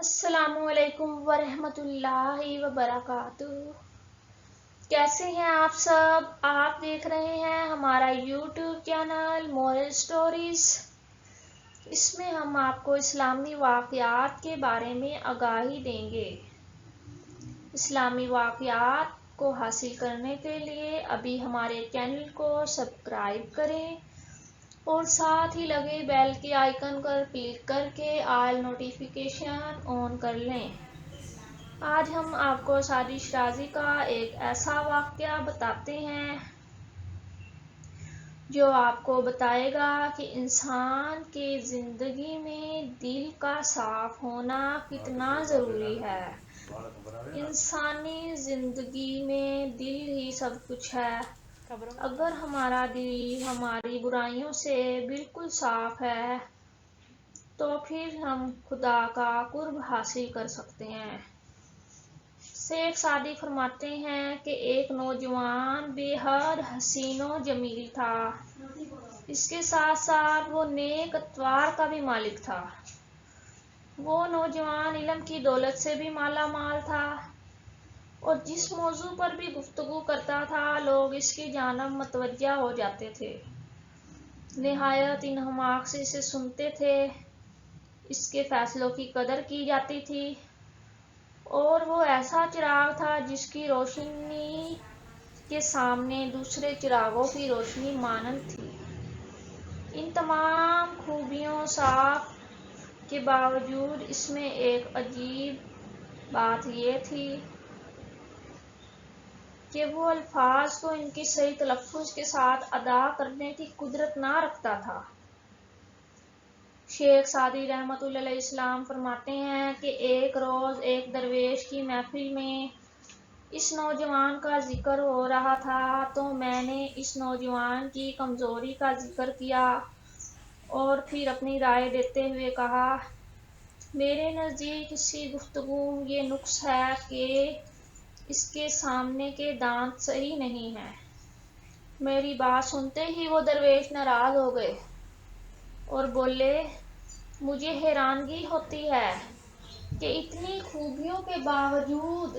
अस्सलामु अलैकुम वरहमत उल्लाह वबरकातु। कैसे हैं आप सब? आप देख रहे हैं हमारा यूट्यूब चैनल मोरल स्टोरीज। इसमें हम आपको इस्लामी वाक़यात के बारे में आगाही देंगे। इस्लामी वाक़यात को हासिल करने के लिए अभी हमारे चैनल को सब्सक्राइब करें और साथ ही लगे बेल के आइकन पर क्लिक करके ऑल नोटिफिकेशन ऑन कर लें। आज हम आपको साजिश राजी का एक ऐसा वाक़या बताते हैं जो आपको बताएगा कि इंसान के ज़िंदगी में दिल का साफ होना कितना ज़रूरी है। इंसानी ज़िंदगी में दिल ही सब कुछ है। अगर हमारा दिल हमारी बुराइयों से बिल्कुल साफ है तो फिर हम खुदा का कुर्ब हासिल कर सकते हैं। शेख सादी फरमाते हैं कि एक नौजवान बेहद हसीनो जमील था। इसके साथ साथ वो नेक अतवार का भी मालिक था। वो नौजवान इल्म की दौलत से भी माला माल था और जिस मौजू पर भी गुफ्तगू करता था लोग इसकी जानब मतवज्जा हो जाते थे, निहायत इन्हमाक से इसे सुनते थे। इसके फैसलों की कदर की जाती थी और वो ऐसा चिराग था जिसकी रोशनी के सामने दूसरे चिरागों की रोशनी मानंद थी। इन तमाम खूबियों साफ के बावजूद इसमें एक अजीब बात ये थी कि वो अल्फाज को इनकी सही तलफ़्फ़ुज़ के साथ अदा करने की कुदरत ना रखता था। शेख सादी रहमतुल्लाह अलैहि फरमाते हैं कि एक रोज़ एक दरवेश की महफिल में इस नौजवान का जिक्र हो रहा था तो मैंने इस नौजवान की कमज़ोरी का जिक्र किया और फिर अपनी राय देते हुए कहा, मेरे नज़दीक इसकी गुफ्तगू ये नुक्स है कि इसके सामने के दांत सही नहीं हैं। मेरी बात सुनते ही वो दरवेश नाराज़ हो गए और बोले, मुझे हैरानगी होती है कि इतनी खूबियों के बावजूद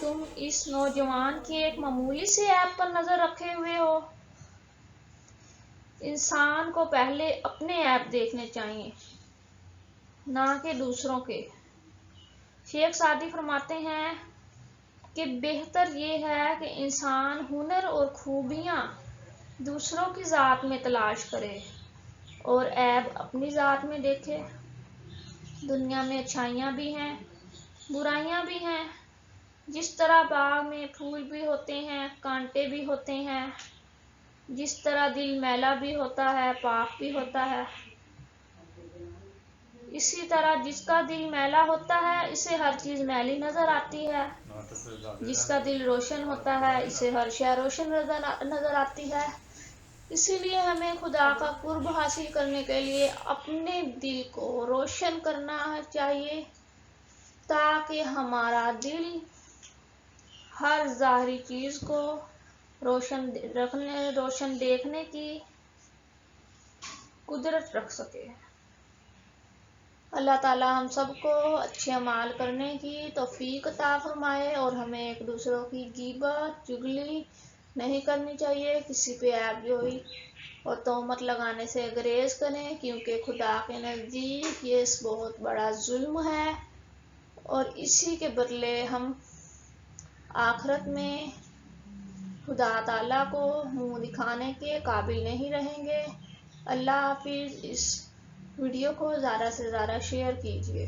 तुम इस नौजवान की एक मामूली से ऐप पर नजर रखे हुए हो। इंसान को पहले अपने ऐप देखने चाहिए, ना कि दूसरों के। शेख सादी फरमाते हैं कि बेहतर ये है कि इंसान हुनर और खूबियाँ दूसरों की ज़ात में तलाश करे और ऐब अपनी ज़ात में देखे। दुनिया में अच्छाइयाँ भी हैं, बुराइयाँ भी हैं। जिस तरह बाग में फूल भी होते हैं, कांटे भी होते हैं, जिस तरह दिल मैला भी होता है, पाक भी होता है, इसी तरह जिसका दिल मैला होता है इसे हर चीज़ मैली नज़र आती है। जिसका दिल रोशन होता है इसे हर शय रोशन नज़र आती है। इसीलिए हमें खुदा का कुर्ब हासिल करने के लिए अपने दिल को रोशन करना चाहिए ताकि हमारा दिल हर ज़ाहिरी चीज़ को रोशन देखने की कुदरत रख सके। अल्लाह ताला हम सबको अच्छे अमाल करने की तौफीक अता फरमाए और हमें एक दूसरों की गीबत चुगली नहीं करनी चाहिए, किसी पे ऐबजोई और तोहमत लगाने से गुरेज करें, क्योंकि खुदा के नज़दीक ये बहुत बड़ा जुल्म है और इसी के बदले हम आखिरत में खुदा ताला को मुंह दिखाने के काबिल नहीं रहेंगे। अल्लाह हाफिज़। इस वीडियो को ज़्यादा से ज़्यादा शेयर कीजिए।